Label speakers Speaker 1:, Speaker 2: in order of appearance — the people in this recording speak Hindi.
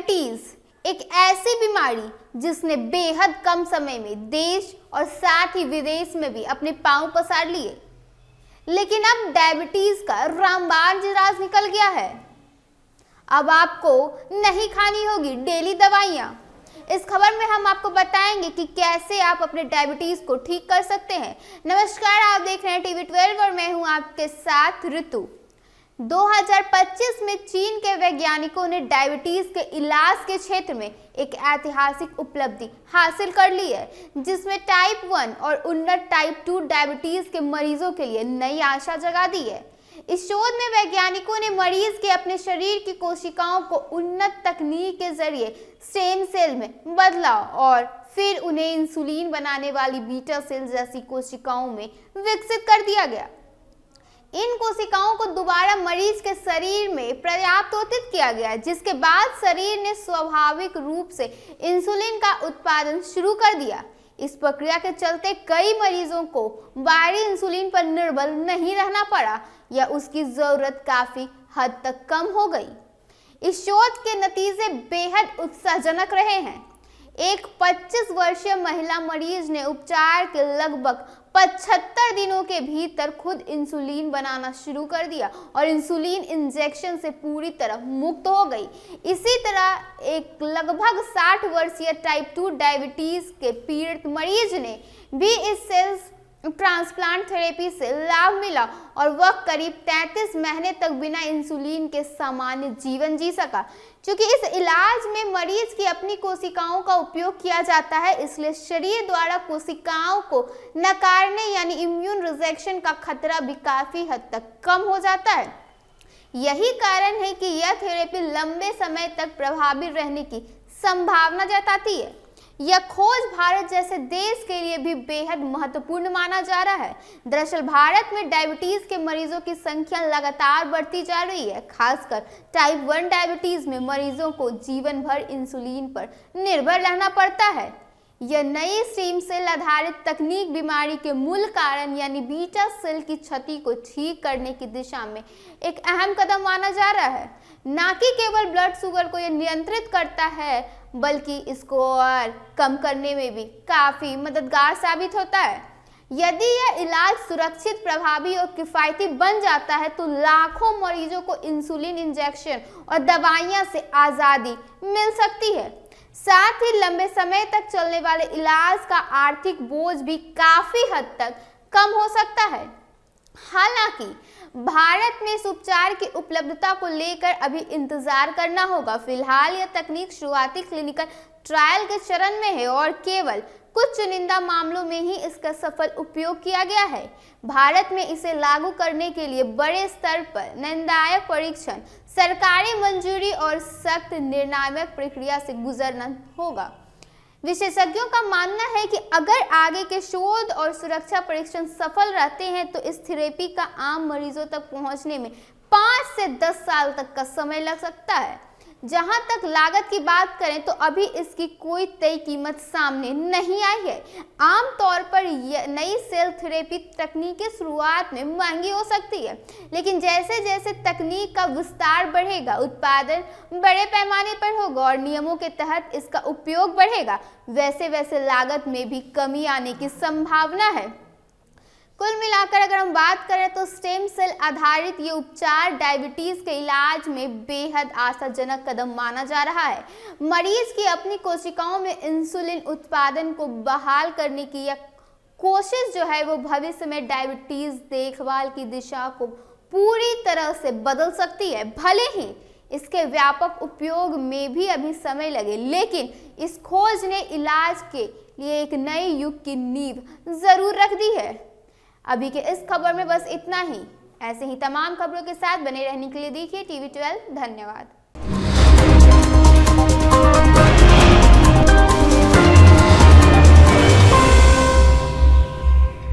Speaker 1: डायबिटीज एक ऐसी बीमारी जिसने बेहद कम समय में देश और साथ ही विदेश में भी अपने पांव पसार लिए, लेकिन अब डायबिटीज का रामबाण राज निकल गया है। अब आपको नहीं खानी होगी डेली दवाइयाँ। इस खबर में हम आपको बताएंगे कि कैसे आप अपने डायबिटीज को ठीक कर सकते हैं। नमस्कार, आप देख रहे हैं टीवी 12 और मैं हूं आपके साथ ऋतु। 2025 में चीन के वैज्ञानिकों ने डायबिटीज के इलाज के क्षेत्र में एक ऐतिहासिक उपलब्धि हासिल कर ली है, जिसमें टाइप 1 और उन्नत टाइप 2 डायबिटीज के मरीजों के लिए नई आशा जगा दी है। इस शोध में वैज्ञानिकों ने मरीज के अपने शरीर की कोशिकाओं को उन्नत तकनीक के जरिए स्टेम सेल में बदला और फिर उन्हें इंसुलिन बनाने वाली बीटा सेल जैसी कोशिकाओं में विकसित कर दिया गया। इन कोशिकाओं को दोबारा मरीज के शरीर में प्रत्यावर्तित किया गया, जिसके बाद शरीर ने स्वाभाविक रूप से इंसुलिन का उत्पादन शुरू कर दिया। इस प्रक्रिया के चलते कई मरीजों को बाहरी इंसुलिन पर निर्भर नहीं रहना पड़ा या उसकी जरूरत काफी हद तक कम हो गई। इस शोध के नतीजे बेहद उत्साहजनक रहे हैं। एक 25 वर्षीय महिला मरीज ने उपचार के लगभग 75 दिनों के भीतर खुद इंसुलिन बनाना शुरू कर दिया और इंसुलिन इंजेक्शन से पूरी तरह मुक्त हो गई। इसी तरह एक लगभग 60 वर्षीय टाइप 2 डायबिटीज के पीड़ित मरीज ने भी इस सेल ट्रांसप्लांट थेरेपी से लाभ मिला और वह करीब 33 महीने तक बिना इंसुलिन के सामान्य जीवन जी सका। क्योंकि इस इलाज में मरीज की अपनी कोशिकाओं का उपयोग किया जाता है, इसलिए शरीर द्वारा कोशिकाओं को नकारने यानी इम्यून रिजेक्शन का खतरा भी काफी हद तक कम हो जाता है। यही कारण है कि यह थेरेपी लंबे समय तक प्रभावी रहने की संभावना जताती है। यह खोज भारत जैसे देश के लिए भी बेहद महत्वपूर्ण माना जा रहा है। दरअसल भारत में डायबिटीज के मरीजों की संख्या लगातार बढ़ती जा रही है। खासकर टाइप 1 डायबिटीज में मरीजों को जीवन भर इंसुलिन पर निर्भर रहना पड़ता है। यह नई स्टेम सेल आधारित तकनीक बीमारी के मूल कारण यानी बीटा सेल की क्षति को ठीक करने की दिशा में एक अहम कदम माना जा रहा है। न कि केवल ब्लड शुगर को यह नियंत्रित करता है, बल्कि इसको और कम करने में भी काफी मददगार साबित होता है। यदि यह इलाज सुरक्षित, प्रभावी और किफायती बन जाता है तो लाखों मरीजों को इंसुलिन इंजेक्शन और दवाइयां से आजादी मिल सकती है। साथ ही लंबे समय तक चलने वाले इलाज का आर्थिक बोझ भी काफी हद तक कम हो सकता है। हालांकि भारत में इस उपचार की उपलब्धता को लेकर अभी इंतजार करना होगा। फिलहाल यह तकनीक शुरुआती क्लिनिकल ट्रायल के चरण में है और केवल कुछ चुनिंदा मामलों में ही इसका सफल उपयोग किया गया है। भारत में इसे लागू करने के लिए बड़े स्तर पर निर्णायक परीक्षण, सरकारी मंजूरी और सख्त निर्णायक प्रक्रिया से गुजरना होगा। विशेषज्ञों का मानना है कि अगर आगे के शोध और सुरक्षा परीक्षण सफल रहते हैं तो इस थेरेपी का आम मरीजों तक पहुंचने में 5 से 10 साल तक का समय लग सकता है। जहां तक लागत की बात करें तो अभी इसकी कोई तय कीमत सामने नहीं आई है। आमतौर पर नई सेल थेरेपी तकनीकें शुरुआत में महंगी हो सकती है, लेकिन जैसे जैसे तकनीक का विस्तार बढ़ेगा, उत्पादन बड़े पैमाने पर होगा और नियमों के तहत इसका उपयोग बढ़ेगा, वैसे वैसे लागत में भी कमी आने की संभावना है। कुल मिलाकर अगर हम बात करें तो स्टेम सेल आधारित ये उपचार डायबिटीज के इलाज में बेहद आशाजनक कदम माना जा रहा है। मरीज की अपनी कोशिकाओं में इंसुलिन उत्पादन को बहाल करने की यह कोशिश जो है वो भविष्य में डायबिटीज देखभाल की दिशा को पूरी तरह से बदल सकती है। भले ही इसके व्यापक उपयोग में भी अभी समय लगे, लेकिन इस खोज ने इलाज के लिए एक नए युग की नींव जरूर रख दी है। अभी के इस खबर में बस इतना ही। ऐसे ही तमाम खबरों के साथ बने रहने के लिए देखिए टीवी 12। धन्यवाद।